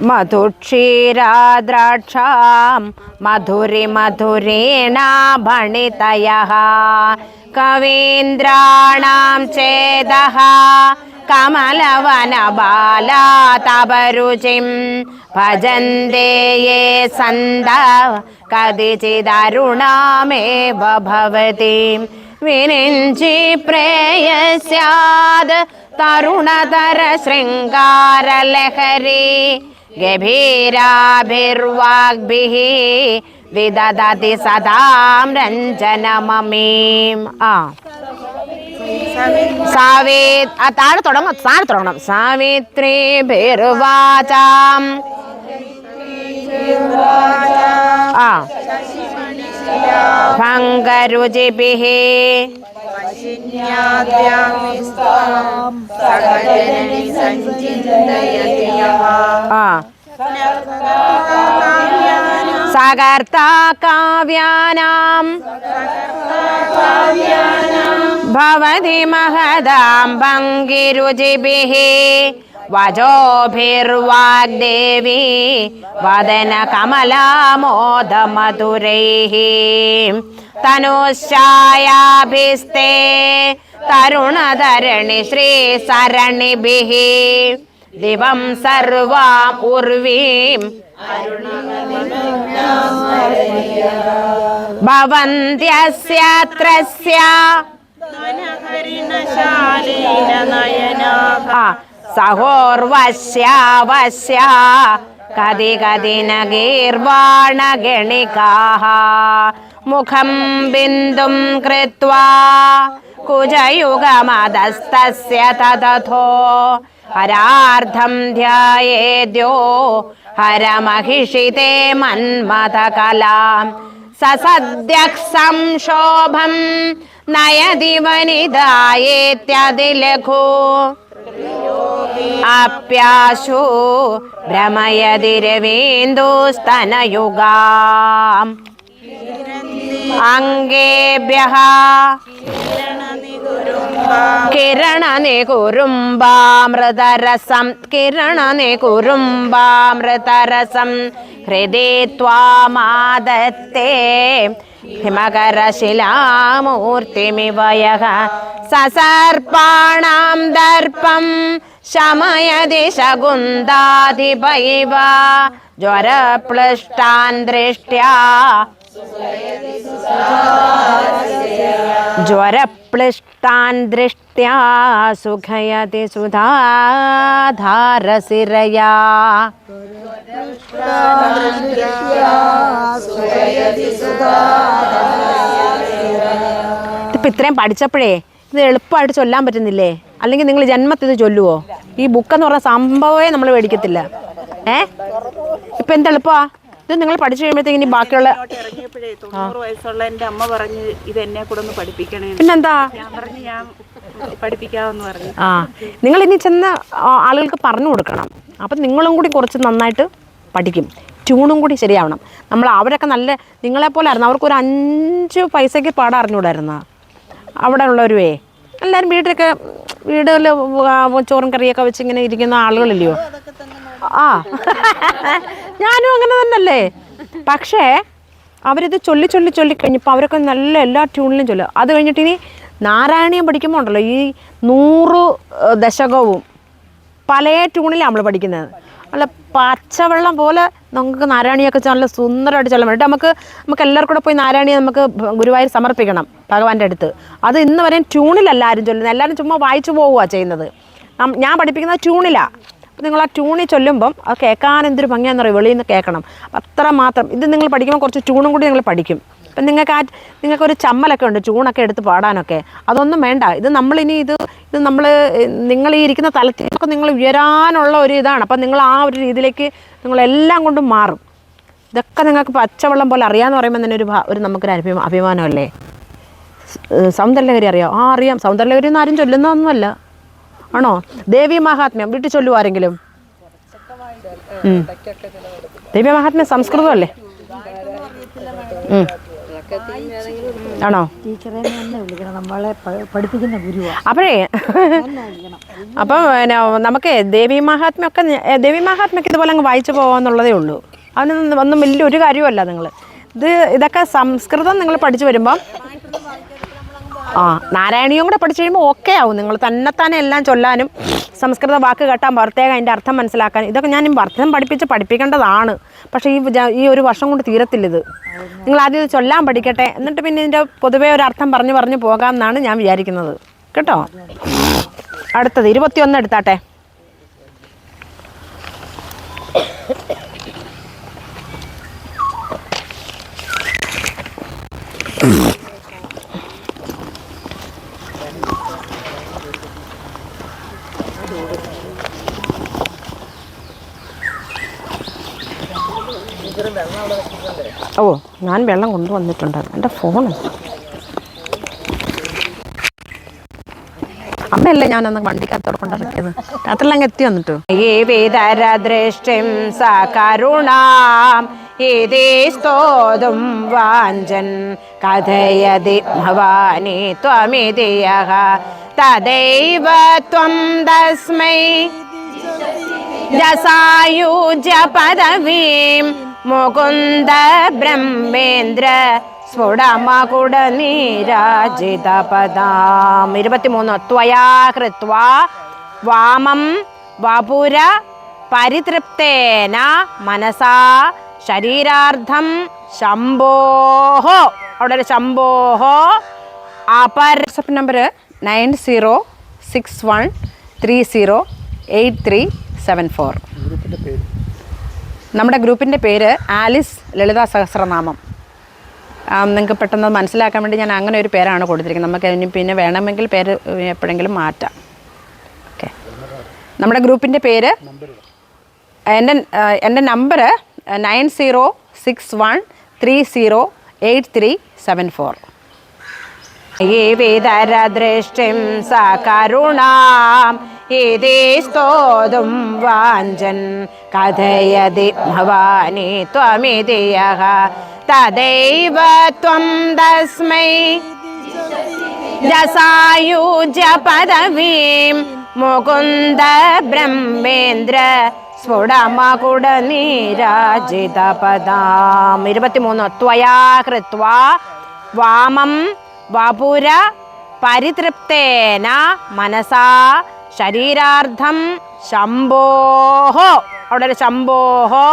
മധുക്ഷീരാദ്രാക്ഷാം മധുരേണ ഭണിതയഃ കവീന്ദ്രാണാം ചേദഃ കമലവനബാലാ തപരുചിം ഭജന്തേ യേ സന്തഃ കദിചിദരുണാമേവ ഭവതിം വിരിഞ്ചി പ്രേയസ്യാദ് തരുണതര ശൃംഗാരലഹരി ഗഭീരാഭിർവാഗ്ഭിഃ വിദദതി സദാം രഞ്ജനമമീം. താഴെ തുടങ്ങണം. സാവിത്രീഭിർവാചാം ഭംഗരുചിഭിഃ സകർത്താ കാവ്യാനാം ഭവതി മഹദാം ഭംഗിരുചിഭിഃ വജോഭിർവാഗ്ദേവി വദന കമലാമോദമധുരൈഃ തനുശ്ചായാഭിസ്തേ തരുണധരണി ശ്രീസരണിഭിഃ ദിവം സർവാം ഉർവീം ഭവന്ത്യസ്യത്രസ്യ സഹോർവശ്യാവശ്യ കതി കതി നഗീർവാണഗണികാഃ മുഖം ബിന്ദും കൃത്വാ കുജയുഗമദസ്തസ്യ തതഥോ ഹരാർദ്ധം ധ്യായേദ്യോ ഹരമഹിഷിതേ മന്മഥകലാം സസദ്യഃ സംശോഭം നയതി വനിതായേത്യതിലഘു ആപ്യാശു ഭ്രമയതി രവീന്ദുസ്തനയുഗാം അംഗേഭ്യഃ കിരണനികുരുംബാമൃതരസം ഹൃദി ത്വാമാദത്തേ ഹിമകരശിലാമൂർത്തിമിവ യഃ സസർപ്പാണാം ദർപ്പം ശമയതി ശകുന്താധിപ ഇവ ജ്വരപ്ലുഷ്ടാൻ ദൃഷ്ട്യാ സുഖയതി സുധാധാരസിരയാ. ഇപ്പം ഇത്രയും പഠിച്ചപ്പോഴേ ഇത് എളുപ്പമായിട്ട് ചൊല്ലാൻ പറ്റുന്നില്ലേ? അല്ലെങ്കിൽ നിങ്ങൾ ജന്മത്തിൽ ഇത് ചൊല്ലുവോ? ഈ ബുക്കെന്ന് പറഞ്ഞ സംഭവമേ നമ്മൾ മേടിക്കത്തില്ല. ഇപ്പം എന്തെളുപ്പാ ഇത് നിങ്ങൾ പഠിച്ചു കഴിയുമ്പോഴത്തേക്ക് ഇനി ബാക്കിയുള്ള വയസ്സുള്ള എൻ്റെ അമ്മ പറഞ്ഞ് ഇത് എന്നെ കൂടെ ഒന്ന് പഠിപ്പിക്കണേ. പിന്നെന്താ ഞാൻ പഠിപ്പിക്കാമെന്ന് പറഞ്ഞു. നിങ്ങൾ ഇനി ചെന്ന ആളുകൾക്ക് പറഞ്ഞു കൊടുക്കണം. അപ്പം നിങ്ങളും കൂടി കുറച്ച് നന്നായിട്ട് പഠിക്കും. ട്യൂണും കൂടി ശരിയാവണം. അവരൊക്കെ നല്ല നിങ്ങളെപ്പോലെ ആയിരുന്നു. അവർക്കൊരു 5 പൈസയ്ക്ക് പാടാൻ അറിഞ്ഞുകൂടായിരുന്ന അവിടെ ഉള്ളവരുവേ എല്ലാവരും വീടുകളിൽ ചോറും കറിയൊക്കെ വെച്ച് ഇങ്ങനെ ഇരിക്കുന്ന ആളുകളില്ലയോ? ഞാനും അങ്ങനെ തന്നെയല്ലേ. പക്ഷേ അവരിത് ചൊല്ലി കഴിഞ്ഞപ്പോൾ അവരൊക്കെ നല്ല എല്ലാ ട്യൂണിലും ചൊല്ലും. അത് കഴിഞ്ഞിട്ട് ഇനി നാരായണീയം പഠിക്കുമ്പോൾ ഉണ്ടല്ലോ ഈ 100 ദശകവും പല ട്യൂണിലാണ് നമ്മൾ പഠിക്കുന്നത്. നല്ല പച്ചവെള്ളം പോലെ നമുക്ക് നാരായണിയൊക്കെ നല്ല സുന്ദരമായിട്ട് ചൊല്ലാൻ വേണ്ടിയിട്ട് നമുക്ക് എല്ലാവർക്കും കൂടെ പോയി നാരായണിയെ നമുക്ക് ഗുരുവായൂർ സമർപ്പിക്കണം ഭഗവാന്റെ അടുത്ത്. അത് ഇന്ന് വരെ ട്യൂണിലല്ല ആരും ചൊല്ലുന്നത്. എല്ലാവരും ചുമ്മാ വായിച്ചു പോവുക ചെയ്യുന്നത്. ഞാൻ പഠിപ്പിക്കുന്നത് ട്യൂണിലാണ്. അപ്പോൾ നിങ്ങൾ ആ ട്യൂണിൽ ചൊല്ലുമ്പം അത് കേൾക്കാൻ എന്തൊരു ഭംഗിയാണെന്ന് പറയും. വെളിയിൽ നിന്ന് കേൾക്കണം. അത്ര മാത്രം. ഇത് നിങ്ങൾ പഠിക്കുമ്പോൾ കുറച്ച് ട്യൂണും കൂടി നിങ്ങൾ പഠിക്കും. അപ്പം നിങ്ങൾക്കൊരു ചമ്മലൊക്കെ ഉണ്ട് ട്യൂണൊക്കെ എടുത്ത് പാടാനൊക്കെ. അതൊന്നും വേണ്ട. ഇത് നിങ്ങൾ ഈ ഇരിക്കുന്ന തലത്തിലൊക്കെ നിങ്ങൾ ഉയരാനുള്ള ഒരു ഇതാണ്. അപ്പം നിങ്ങൾ ആ ഒരു രീതിയിലേക്ക് നിങ്ങളെല്ലാം കൊണ്ടും മാറും. ഇതൊക്കെ നിങ്ങൾക്ക് പച്ചവെള്ളം പോലെ അറിയാമെന്ന് പറയുമ്പോൾ തന്നെ ഒരു നമുക്കൊരു അഭിമാനമല്ലേ. സൗന്ദര്യലഹരി അറിയാം? അറിയാം. സൗന്ദര്യലഹരി ഒന്നും ആരും ചൊല്ലുന്നതൊന്നുമല്ല. ആണോ? ദേവി മഹാത്മ്യം വീട്ടിൽ ചൊല്ലുമോ ആരെങ്കിലും? ദേവി മഹാത്മ്യം സംസ്കൃതമല്ലേ? ആണോ? ടീച്ചറെ തന്നെ വിളിക്കണം, നമ്മളെ പഠിപ്പിക്കുന്ന ഗുരുവാണ്. അപ്പോഴേ അപ്പം പിന്നെ നമുക്ക് ദേവി മഹാത്മ്യമൊക്കെ ഇതുപോലെ അങ്ങ് വായിച്ചു പോകാമെന്നുള്ളതേ ഉള്ളൂ. അതിനൊന്നും ഒന്നും വലിയൊരു കാര്യമല്ല. ഇതൊക്കെ സംസ്കൃതം നിങ്ങൾ പഠിച്ചു വരുമ്പം നാരായണീയം കൂടെ പഠിച്ചു കഴിയുമ്പോൾ ഓക്കെ ആവും. നിങ്ങൾ തന്നെത്താനെ എല്ലാം ചൊല്ലാനും സംസ്കൃത വാക്ക് കേട്ടാൽ പ്രത്യേകം അതിൻ്റെ അർത്ഥം മനസ്സിലാക്കാൻ ഇതൊക്കെ ഞാൻ അർത്ഥം പഠിപ്പിക്കേണ്ടതാണ്. പക്ഷേ ഈ ഒരു വർഷം കൊണ്ട് തീരത്തില്ലിത്. നിങ്ങൾ ആദ്യം ഇത് ചൊല്ലാൻ പഠിക്കട്ടെ, എന്നിട്ട് പിന്നെ ഇതിൻ്റെ പൊതുവേ ഒരു അർത്ഥം പറഞ്ഞു പോകാമെന്നാണ് ഞാൻ വിചാരിക്കുന്നത് കേട്ടോ. അടുത്തത് 21 എടുത്താട്ടെ. ഓ, ഞാൻ വെള്ളം കൊണ്ടുവന്നിട്ടുണ്ടായിരുന്നു. എൻ്റെ ഫോണ് അമ്മയല്ലേ ഞാനന്ന് വണ്ടിക്കകത്തോടെ കൊണ്ടിറക്കിയത്. രാത്രിയിലങ്ങ് എത്തി വന്നിട്ടു. ഏവേദരദൃഷ്ടിം സകരുണാം ഏതേ സ്തോതും വാഞ്ചൻ കഥയതി ഭവാനി ത്വമിതിയഃ തദൈവ ത്വം തസ്മൈ രസായുജ്യ പദവീം മുകുന്ദ ബ്രഹ്മേന്ദ്ര സ്ഫുടമകുട നീരാജിത പദാം. 23 ത്വയാ കൃത്വാ വാമം വപുര പരിതൃപ്തേന മനസാ ശരീരാർത്ഥം ശംഭോഹോ. അവിടെ ഒരു ശംഭോഹോ. WhatsApp number 9061308374. നമ്മുടെ ഗ്രൂപ്പിൻ്റെ പേര് ആലിസ് ലളിത സഹസ്രനാമം. നിങ്ങൾക്ക് പെട്ടെന്ന് മനസ്സിലാക്കാൻ വേണ്ടി ഞാൻ അങ്ങനെ ഒരു പേരാണ് കൊടുത്തിരിക്കുന്നത്. നമുക്ക് ഇനി പിന്നെ വേണമെങ്കിൽ പേര് എപ്പോഴെങ്കിലും മാറ്റാം. ഓക്കെ. നമ്മുടെ ഗ്രൂപ്പിൻ്റെ പേര് എൻ്റെ നമ്പർ 9061308374. ഏവേദരദൃഷ്ടിം സകരുണാം ഏതേ സ്തോതും വാഞ്ചൻ കഥയതി ഭവാനി ത്വമിതിയഃ തദൈവ ത്വം തസ്മൈ രസായുജ്യ പദവീം മുകുന്ദ ബ്രഹ്മേന്ദ്ര സ്ഫുടമകുട നീരാജിത പദാം. 23 ത്വയാ കൃത്വാ വാമം വപുര പരിതൃപ്തേന മനസാ ശരീരാർത്ഥം ശംഭോഹോ. അവിടെ ഒരു ശംഭോഹോ.